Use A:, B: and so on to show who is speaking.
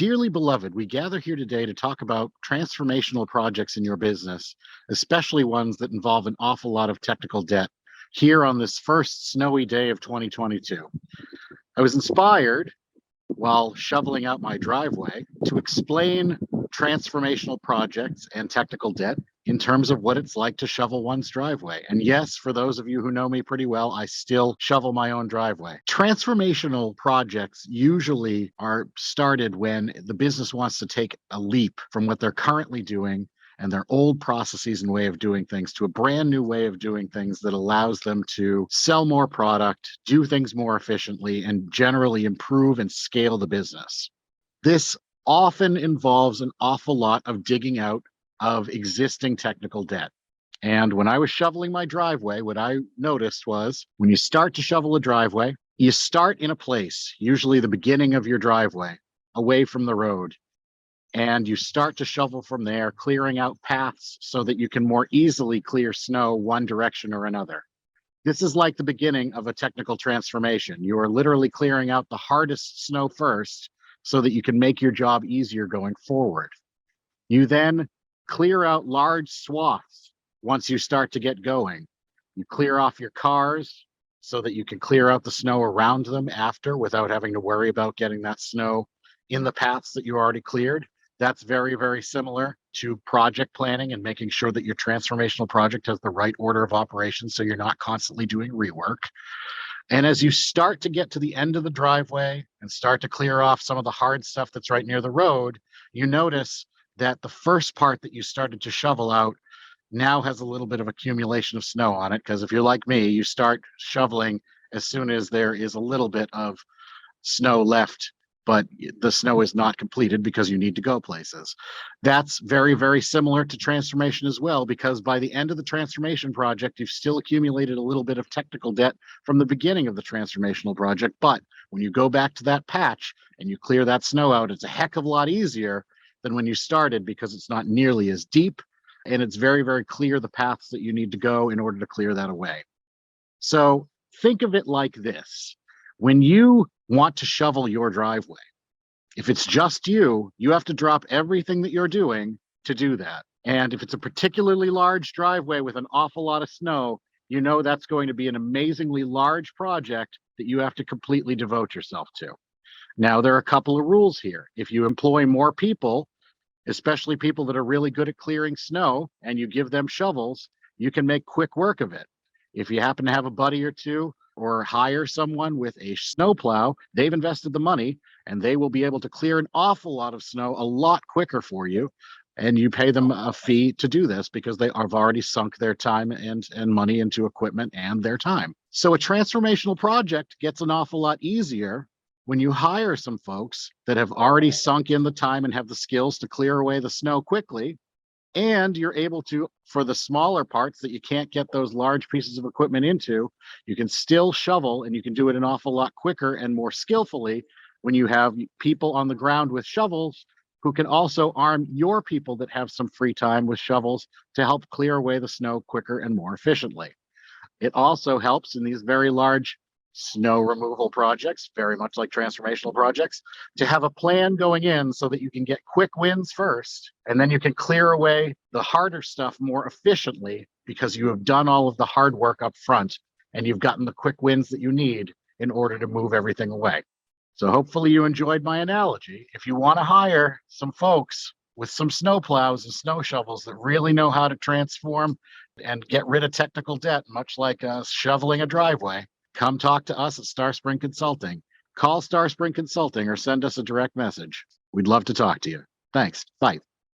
A: Dearly beloved, we gather here today to talk about transformational projects in your business, especially ones that involve an awful lot of technical debt, here on this first snowy day of 2022. I was inspired while shoveling out my driveway to explain transformational projects and technical debt in terms of what it's like to shovel one's driveway. And yes, for those of you who know me pretty well, I still shovel my own driveway. Transformational projects usually are started when the business wants to take a leap from what they're currently doing and their old processes and way of doing things to a brand new way of doing things that allows them to sell more product, do things more efficiently, and generally improve and scale the business. This often involves an awful lot of digging out of existing technical debt. And when I was shoveling my driveway, what I noticed was when you start to shovel a driveway, you start in a place, usually the beginning of your driveway, away from the road. And you start to shovel from there, clearing out paths so that you can more easily clear snow one direction or another. This is like the beginning of a technical transformation. You are literally clearing out the hardest snow first so that you can make your job easier going forward. You then clear out large swaths once you start to get going. You clear off your cars so that you can clear out the snow around them after without having to worry about getting that snow in the paths that you already cleared. That's very, very similar to project planning and making sure that your transformational project has the right order of operations so you're not constantly doing rework. And as you start to get to the end of the driveway and start to clear off some of the hard stuff that's right near the road, you notice that the first part that you started to shovel out now has a little bit of accumulation of snow on it, because if you're like me, you start shoveling as soon as there is a little bit of snow left, but the snow is not completed because you need to go places. That's very, very similar to transformation as well, because by the end of the transformation project, you've still accumulated a little bit of technical debt from the beginning of the transformational project. But when you go back to that patch and you clear that snow out, it's a heck of a lot easier than when you started, because it's not nearly as deep and it's very, very clear the paths that you need to go in order to clear that away. So think of it like this. When you want to shovel your driveway, if it's just you, you have to drop everything that you're doing to do that. And if it's a particularly large driveway with an awful lot of snow, you know that's going to be an amazingly large project that you have to completely devote yourself to. Now, there are a couple of rules here. If you employ more people, especially people that are really good at clearing snow, and you give them shovels, you can make quick work of it. If you happen to have a buddy or two or hire someone with a snowplow, they've invested the money and they will be able to clear an awful lot of snow a lot quicker for you. And you pay them a fee to do this because they have already sunk their time and money into equipment and their time. So a transformational project gets an awful lot easier when you hire some folks that have already sunk in the time and have the skills to clear away the snow quickly. And you're able to, for the smaller parts that you can't get those large pieces of equipment into, you can still shovel, and you can do it an awful lot quicker and more skillfully when you have people on the ground with shovels who can also arm your people that have some free time with shovels to help clear away the snow quicker and more efficiently. It also helps in these very large snow removal projects, very much like transformational projects, to have a plan going in so that you can get quick wins first, and then you can clear away the harder stuff more efficiently because you have done all of the hard work up front and you've gotten the quick wins that you need in order to move everything away. So hopefully you enjoyed my analogy. If you want to hire some folks with some snow plows and snow shovels that really know how to transform and get rid of technical debt, much like shoveling a driveway, come talk to us at Star Spring Consulting. Call Star Spring Consulting or send us a direct message. We'd love to talk to you. Thanks. Bye.